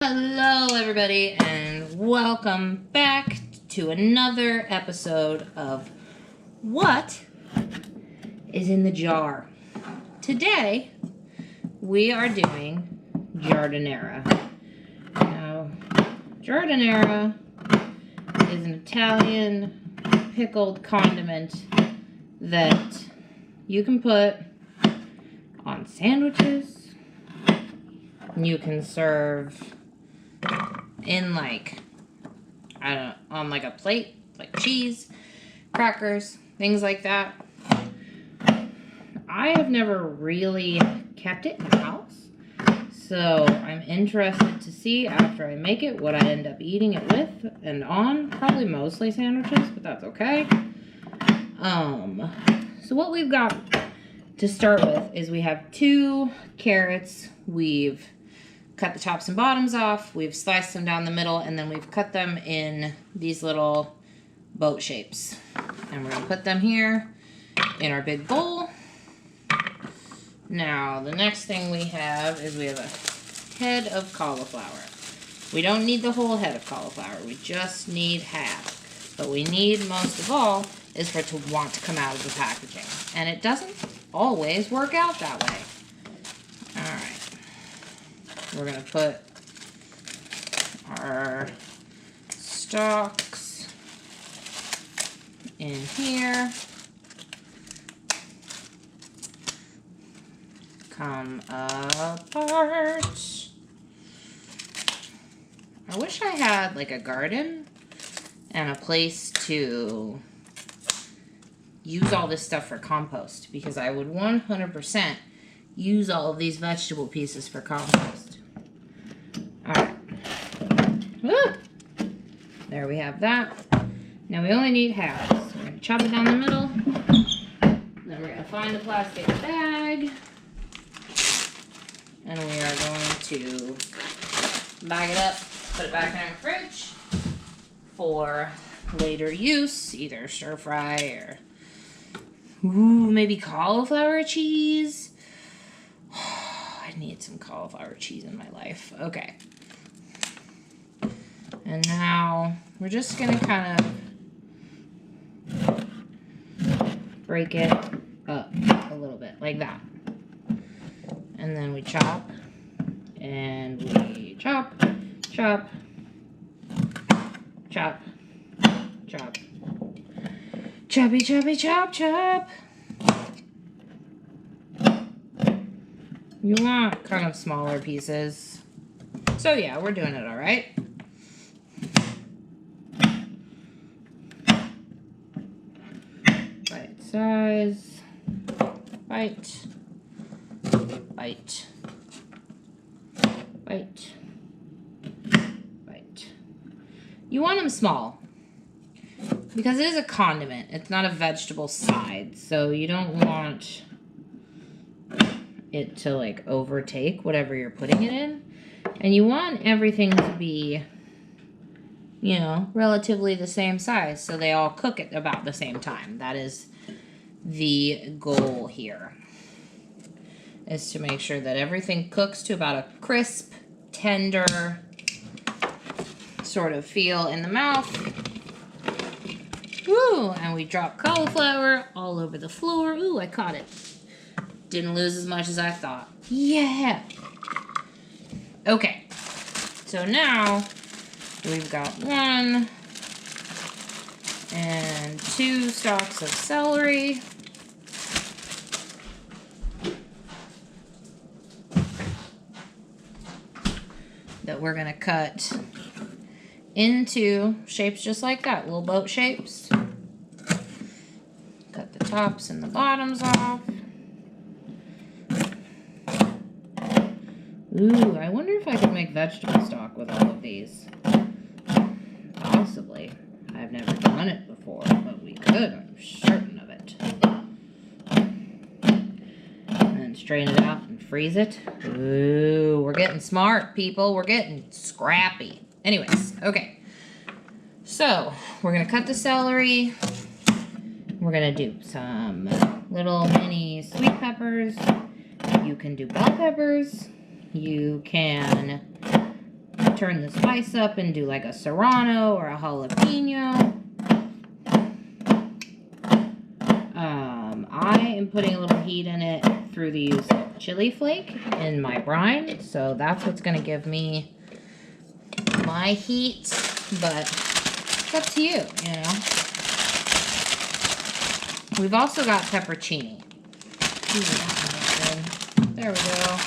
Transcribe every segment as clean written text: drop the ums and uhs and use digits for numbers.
Hello everybody and welcome back to another episode of What is in the Jar. Today we are doing Giardiniera. Now, Giardiniera is an Italian pickled condiment that you can put on sandwiches. You can serve in on like a plate, like cheese, crackers, things like that. I have never really kept it in the house, so I'm interested to see after I make it what I end up eating it with and on. Probably mostly sandwiches, but that's okay. So what we've got to start with is we have 2 carrots. We've cut the tops and bottoms off, we've sliced them down the middle, and then we've cut them in these little boat shapes. And we're going to put them here in our big bowl. Now, the next thing we have is we have a head of cauliflower. We don't need the whole head of cauliflower, we just need half. But we need most of all is for it to want to come out of the packaging. And it doesn't always work out that way. Alright. We're going to put our stalks in here. Come apart. I wish I had like a garden and a place to use all this stuff for compost, because I would 100% use all of these vegetable pieces for compost. Alright. There we have that. Now we only need half. So we're going to chop it down the middle. Then we're going to find a plastic bag. And we are going to bag it up, put it back in our fridge for later use. Either stir fry or maybe cauliflower cheese. I need some cauliflower cheese in my life. Okay. And now we're just going to kind of break it up a little bit, like that. And then we chop, and we chop, chop, chop, chop. Choppy, choppy, chop, chop. You want kind of smaller pieces. So yeah, we're doing it all right. Bite size. Bite. Bite. Bite. Bite. You want them small, because it is a condiment. It's not a vegetable side, so you don't want it to like overtake whatever you're putting it in. And you want everything to be, you know, relatively the same size, so they all cook at about the same time. That is the goal here, is to make sure that everything cooks to about a crisp, tender sort of feel in the mouth. Ooh, and we drop cauliflower all over the floor. Ooh, I caught it. Didn't lose as much as I thought. Yeah. Okay. So now we've got 1 and 2 stalks of celery. That we're going to cut into shapes just like that. Little boat shapes. Cut the tops and the bottoms off. Ooh, I wonder if I could make vegetable stock with all of these. Possibly. I've never done it before, but we could. I'm certain of it. And then strain it out and freeze it. Ooh, we're getting smart, people. We're getting scrappy. Anyways, okay. So, we're going to cut the celery. We're going to do some little mini sweet peppers. You can do bell peppers. You can turn the spice up and do like a serrano or a jalapeno. I am putting a little heat in it through the use of chili flake in my brine, so that's what's going to give me my heat, but it's up to you, you know. We've also got peppercini. Ooh, there we go.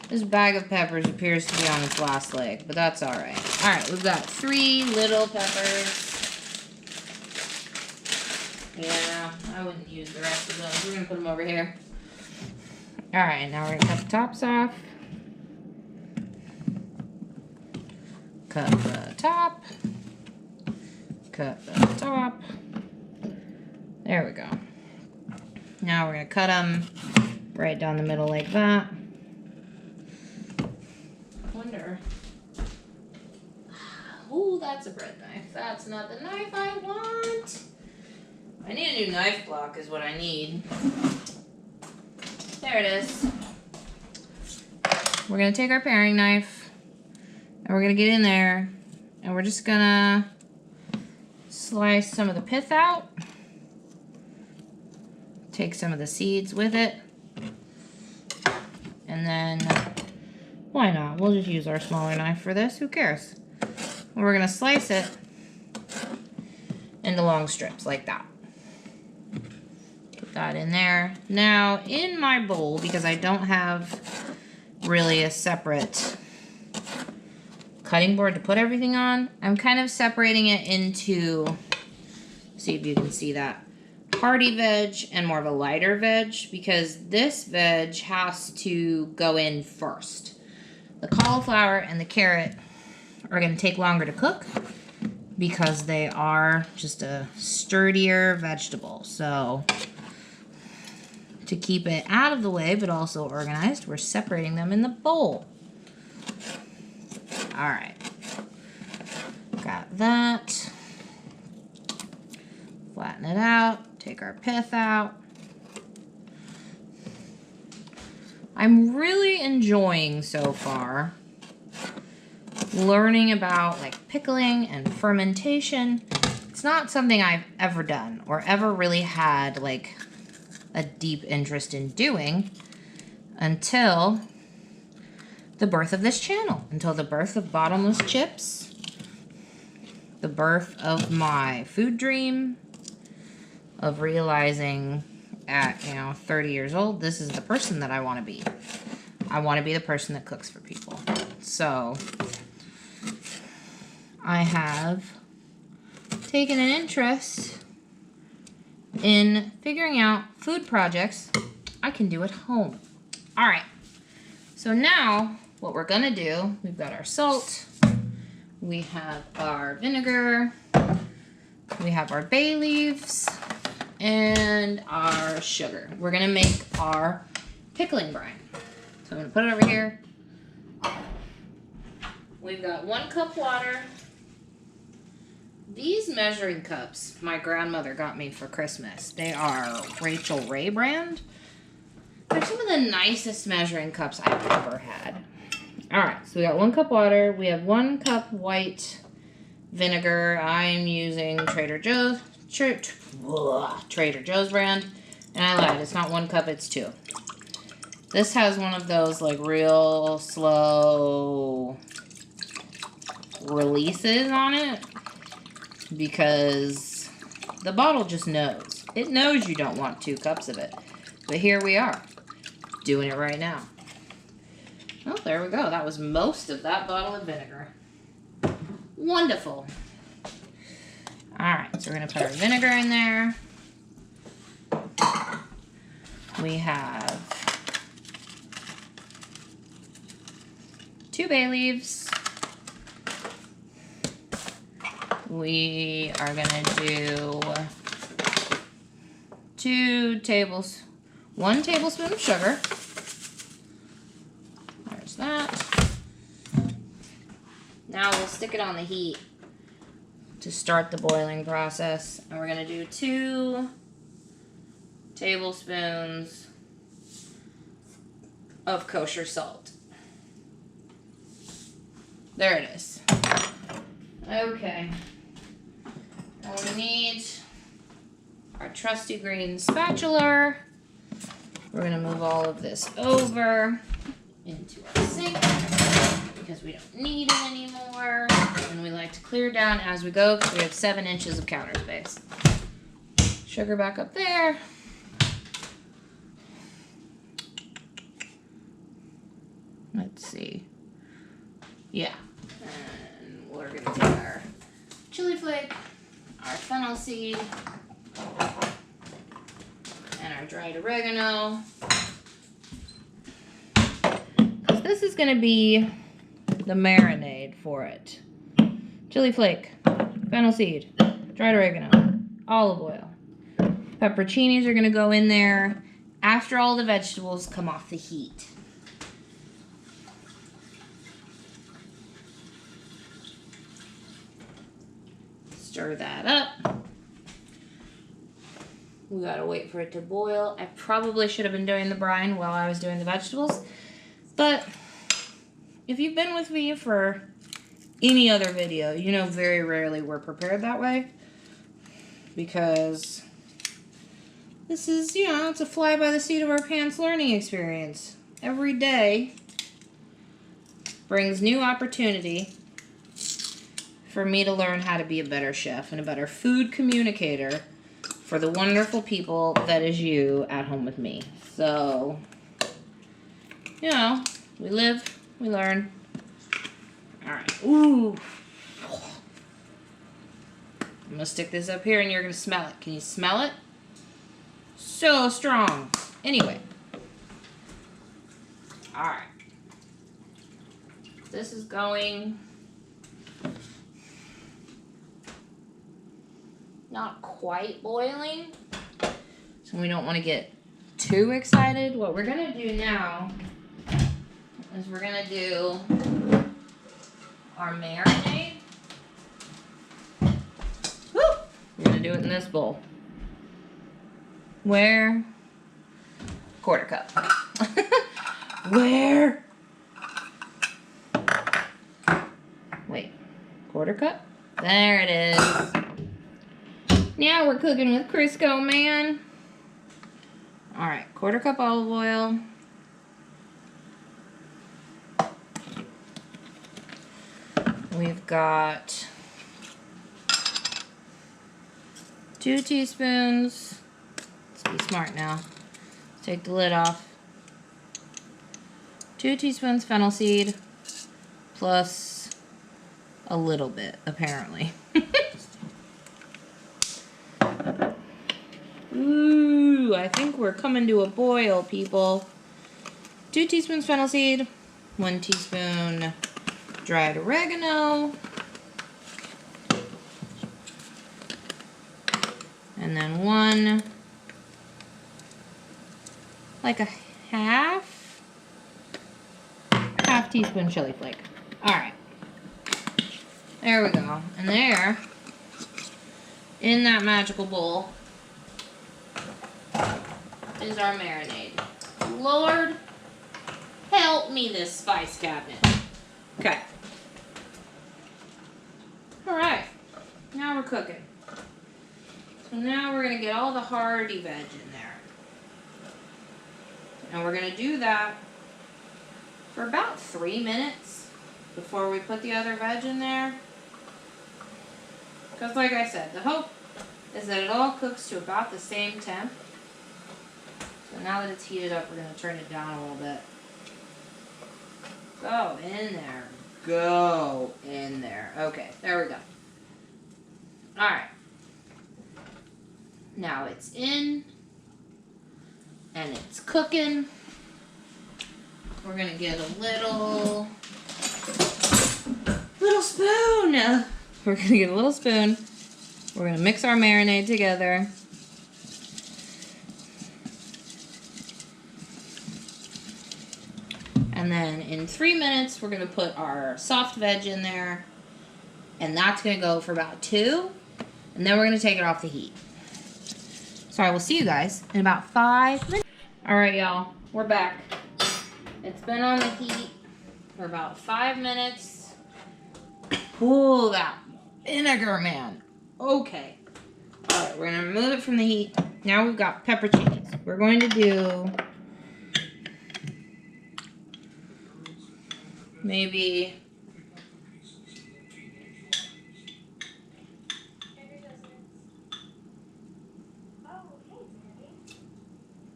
This bag of peppers appears to be on its last leg, but that's all right. All right, we've got 3 little peppers. Yeah, I wouldn't use the rest of those. We're going to put them over here. All right, now we're going to cut the tops off. Cut the top. Cut the top. There we go. Now we're going to cut them right down the middle like that. I wonder. Ooh, that's a bread knife. That's not the knife I want. I need a new knife block is what I need. There it is. We're going to take our paring knife and we're going to get in there and we're just going to slice some of the pith out. Take some of the seeds with it. And then, why not? We'll just use our smaller knife for this. Who cares? We're going to slice it into long strips like that. Put that in there. Now, in my bowl, because I don't have really a separate cutting board to put everything on, I'm kind of separating it into, see if you can see that, hearty veg and more of a lighter veg, because this veg has to go in first. The cauliflower and the carrot are going to take longer to cook because they are just a sturdier vegetable. So to keep it out of the way but also organized, we're separating them in the bowl. All right, got that. Flatten it out, take our pith out. I'm really enjoying so far learning about like pickling and fermentation. It's not something I've ever done or ever really had like a deep interest in doing until the birth of this channel, until the birth of Bottomless chips, the birth of my food dream, of realizing at, 30 years old, this is the person that I want to be. I want to be the person that cooks for people. So I have taken an interest in figuring out food projects I can do at home. All right, so now what we're gonna do, we've got our salt, we have our vinegar, we have our bay leaves, and our sugar. We're gonna make our pickling brine. So I'm gonna put it over here. We've got 1 cup water. These measuring cups my grandmother got me for Christmas. They are Rachel Ray brand. They're some of the nicest measuring cups I've ever had. All right, so we got 1 cup water. We have 1 cup white vinegar. I'm using Trader Joe's brand. And I lied, it's not 1 cup, it's 2. This has one of those like real slow releases on it because the bottle just knows. It knows you don't want 2 cups of it. But here we are, doing it right now. Oh, there we go. That was most of that bottle of vinegar. Wonderful. All right, so we're gonna put our vinegar in there. We have 2 bay leaves. We are gonna do 1 tablespoon of sugar. There's that. Now we'll stick it on the heat to start the boiling process. And we're gonna do 2 tablespoons of kosher salt. There it is. Okay. Now we need our trusty green spatula. We're gonna move all of this over into our sink because we don't need it anymore. And we like to clear down as we go because we have 7 inches of counter space. Sugar back up there. Let's see. Yeah. And we're gonna take our chili flake, our fennel seed, and our dried oregano. Because this is going to be the marinade for it. Chili flake, fennel seed, dried oregano, olive oil. Pepperoncinis are going to go in there after all the vegetables come off the heat. Stir that up. We gotta wait for it to boil. I probably should have been doing the brine while I was doing the vegetables. But if you've been with me for any other video, you know very rarely we're prepared that way. Because this is, you know, it's a fly by the seat of our pants learning experience. Every day brings new opportunity for me to learn how to be a better chef and a better food communicator for the wonderful people that is you at home with me. So, you know, we live, we learn. All right. Ooh. I'm going to stick this up here and you're going to smell it. Can you smell it? So strong. Anyway. All right. This is going not quite boiling, so we don't want to get too excited. What we're gonna do now is we're gonna do our marinade. Woo! We're gonna do it in this bowl. Where? Quarter cup. Where? Wait, quarter cup? There it is. Now we're cooking with Crisco, man. Alright, quarter cup olive oil. We've got 2 teaspoons. Let's be smart now. Let's take the lid off. 2 teaspoons fennel seed plus a little bit, apparently. Ooh, I think we're coming to a boil, people. 2 teaspoons fennel seed, 1 teaspoon dried oregano, and then 1, like a half teaspoon chili flake. All right, there we go. And there, in that magical bowl, is our marinade. Lord, help me, this spice cabinet. Okay. Alright. Now we're cooking. So now we're going to get all the hearty veg in there. And we're going to do that for about 3 minutes before we put the other veg in there. Because like I said, the hope is that it all cooks to about the same temp. So now that it's heated up, we're going to turn it down a little bit. Go in there. Go in there. Okay, there we go. Alright. Now it's in. And it's cooking. We're going to get a little spoon. We're going to get a little spoon. We're going to mix our marinade together. And then in 3 minutes, we're going to put our soft veg in there. And that's going to go for about 2. And then we're going to take it off the heat. So I will see you guys in about 5 minutes. Alright, y'all. We're back. It's been on the heat for about 5 minutes. Oh, that vinegar, man. Okay. All right, we're going to remove it from the heat. Now we've got pepperoncinis. We're going to do maybe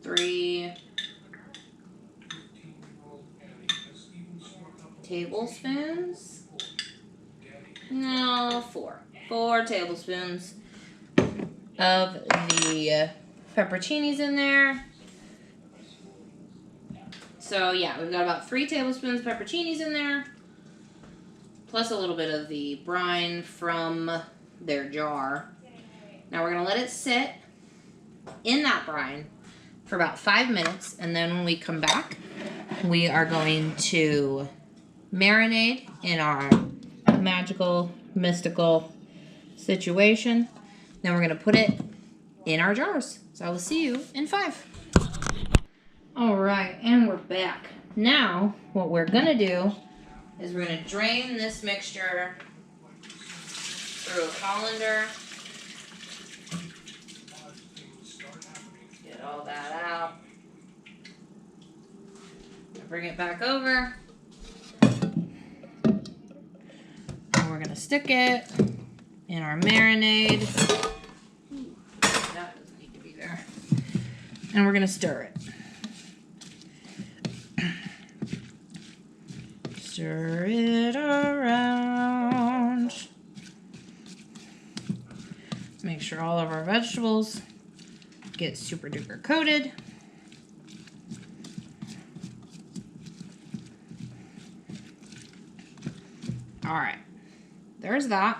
3 tablespoons. No, 4. 4 tablespoons of the pepperoncinis in there. So yeah, we've got about 3 tablespoons of pepperoncinis in there, plus a little bit of the brine from their jar. Now we're gonna let it sit in that brine for about 5 minutes, and then when we come back, we are going to marinate in our magical, mystical situation. Then we're gonna put it in our jars. So I will see you in 5. All right, and we're back. Now, what we're gonna do is we're gonna drain this mixture through a colander. Get all that out. Bring it back over. And we're gonna stick it in our marinade. Ooh, that doesn't need to be there. And we're gonna stir it. Stir it around. Make sure all of our vegetables get super duper coated. All right, there's that.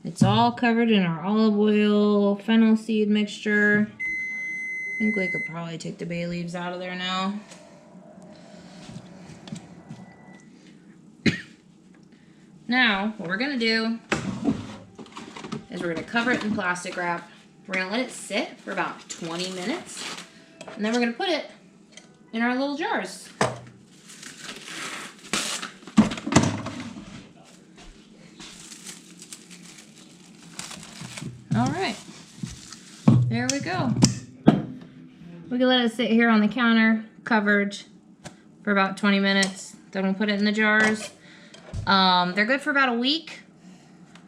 It's all covered in our olive oil, fennel seed mixture. I think we could probably take the bay leaves out of there now. Now, what we're gonna do is we're gonna cover it in plastic wrap. We're gonna let it sit for about 20 minutes, and then we're gonna put it in our little jars. All right, there we go. We can let it sit here on the counter, covered, for about 20 minutes. Then we'll put it in the jars. They're good for about a week,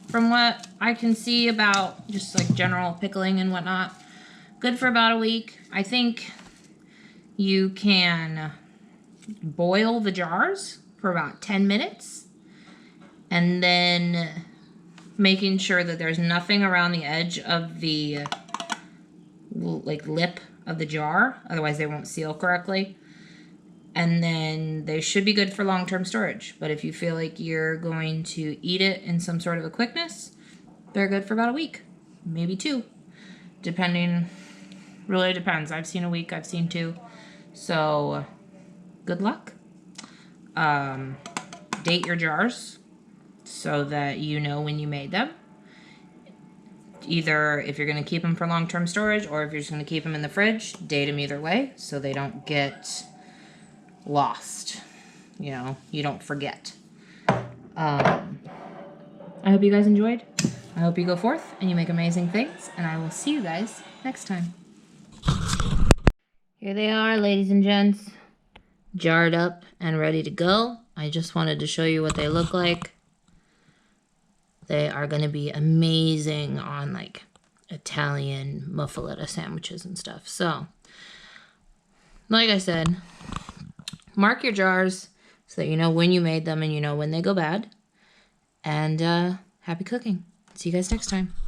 from what I can see about just like general pickling and whatnot. Good for about a week. I think you can boil the jars for about 10 minutes, and then making sure that there's nothing around the edge of the like lip of the jar, otherwise they won't seal correctly. And then they should be good for long-term storage. But if you feel like you're going to eat it in some sort of a quickness, they're good for about a week, maybe 2, depending. Really depends. I've seen a week, I've seen 2. So good luck. Date your jars so that you know when you made them. Either if you're going to keep them for long-term storage, or if you're just going to keep them in the fridge, date them either way so they don't get lost. You know, you don't forget. I hope you guys enjoyed. I hope you go forth and you make amazing things, and I will see you guys next time. Here they are, ladies and gents, jarred up and ready to go. I just wanted to show you what they look like. They are going to be amazing on like Italian muffaletta sandwiches and stuff. So, like I said, mark your jars so that you know when you made them and you know when they go bad. And happy cooking. See you guys next time.